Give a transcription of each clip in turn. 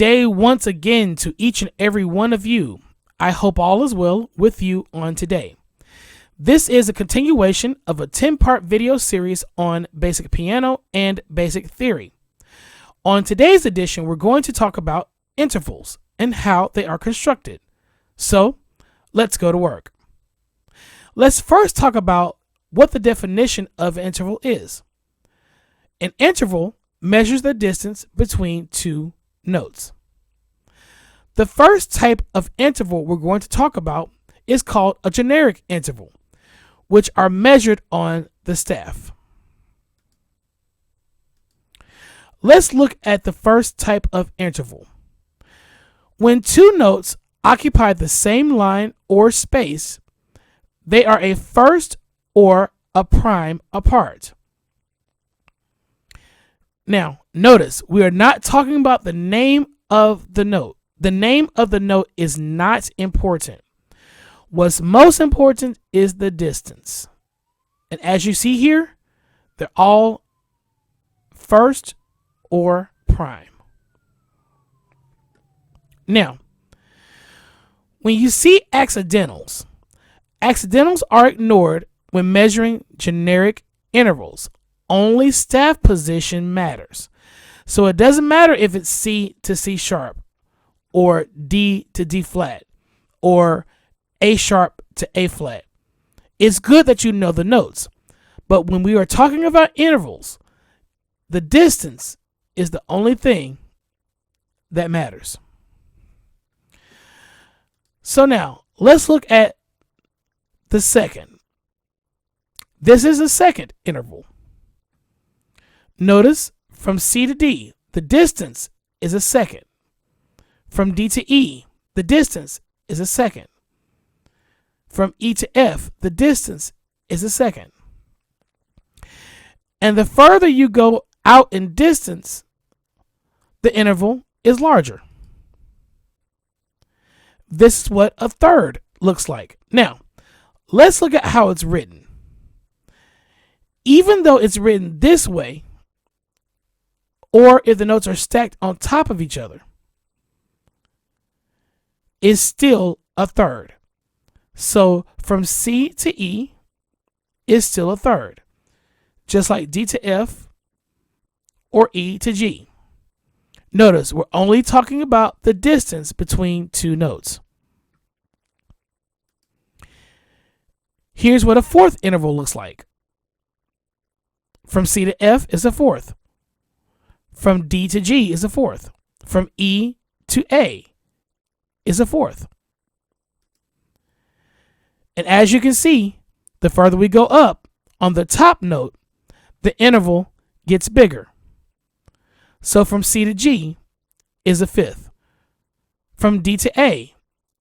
day once again to each and every one of you. I hope all is well with you on today. This is a continuation of a 10-part video series on basic piano and basic theory. On today's edition, we're going to talk about intervals and how they are constructed. So let's go to work. Let's first talk about what the definition of an interval is. An interval measures the distance between two notes. The first type of interval we're going to talk about is called a generic interval, which are measured on the staff. Let's look at the first type of interval. When two notes occupy the same line or space, they are a first or a prime apart. Now, notice we are not talking about the name of the note. The name of the note is not important. What's most important is the distance. And as you see here, they're all first or prime. Now, when you see accidentals are ignored when measuring generic intervals. Only staff position matters. So it doesn't matter if it's C to C sharp, or D to D flat, or A sharp to A flat. It's good that you know the notes, but when we are talking about intervals, the distance is the only thing that matters. So now let's look at the second. This is the second interval. Notice from C to D, the distance is a second. From D to E, the distance is a second. From E to F, the distance is a second. And the further you go out in distance, the interval is larger. This is what a third looks like. Now, let's look at how it's written. Even though it's written this way, or if the notes are stacked on top of each other, is still a third. So from C to E is still a third, just like D to F or E to G. Notice we're only talking about the distance between two notes. Here's what a fourth interval looks like. From C to F is a fourth. From D to G is a fourth. From E to A is a fourth. And as you can see, the further we go up on the top note, the interval gets bigger. So from C to G is a fifth. From D to A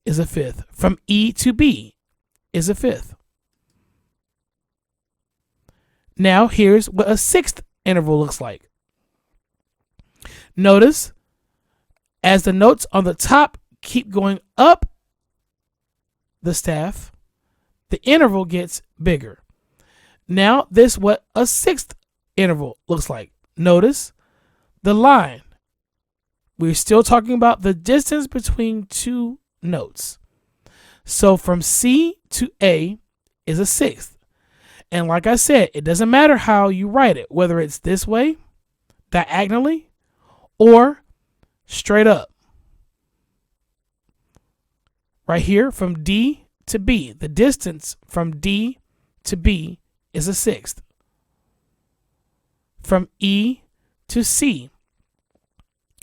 is a fifth. From E to B is a fifth. Now here's what a sixth interval looks like. Notice as the notes on the top keep going up the staff, the interval gets bigger. Now this is what a sixth interval looks like. Notice the line. We're still talking about the distance between two notes. So from C to A is a sixth. And like I said, it doesn't matter how you write it, whether it's this way, diagonally, or straight up. Right here from D to B, the distance from D to B is a sixth. From E to C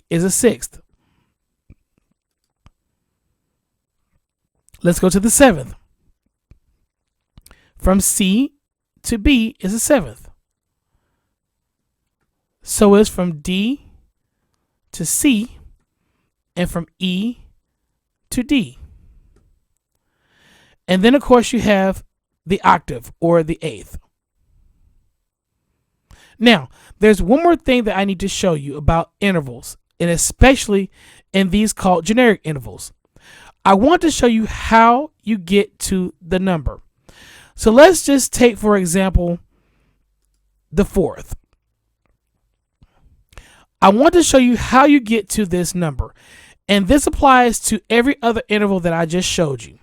is a sixth. Let's go to the seventh. From C to B is a seventh. So is from D to C, and from E to D. And then of course you have the octave or the eighth. Now, there's one more thing that I need to show you about intervals, and especially in these called generic intervals. I want to show you how you get to the number. So let's just take, for example, the fourth. I want to show you how you get to this number. And this applies to every other interval that I just showed you.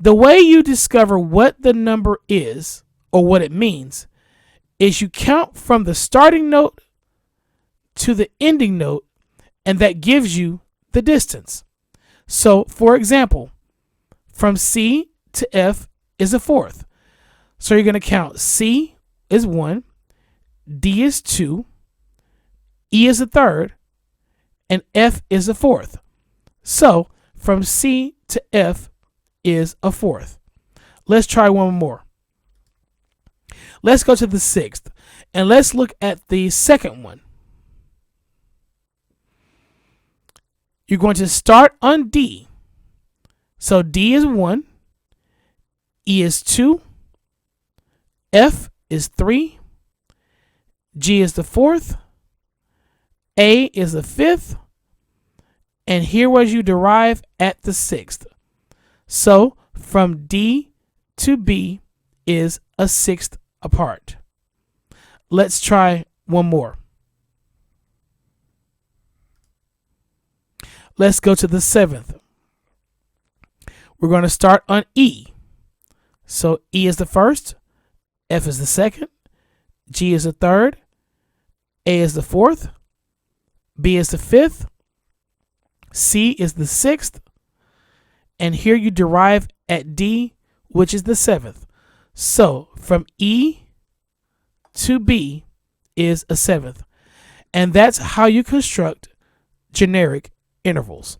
The way you discover what the number is or what it means is you count from the starting note to the ending note, and that gives you the distance. So, for example, from C to F is a fourth. So you're going to count C is 1, D is 2, E is a third, and F is a fourth. So from C to F is a fourth. Let's try one more. Let's go to the sixth, and let's look at the second one. You're going to start on D. So D is 1, E is 2, F is 3, G is the fourth, A is the fifth, and here was you derive at the sixth. So from D to B is a sixth apart. Let's try one more. Let's go to the seventh. We're going to start on E. So E is the first, F is the second, G is the third, A is the fourth, B is the fifth, C is the sixth, and here you derive at D, which is the seventh. So from E to B is a seventh. And that's how you construct generic intervals.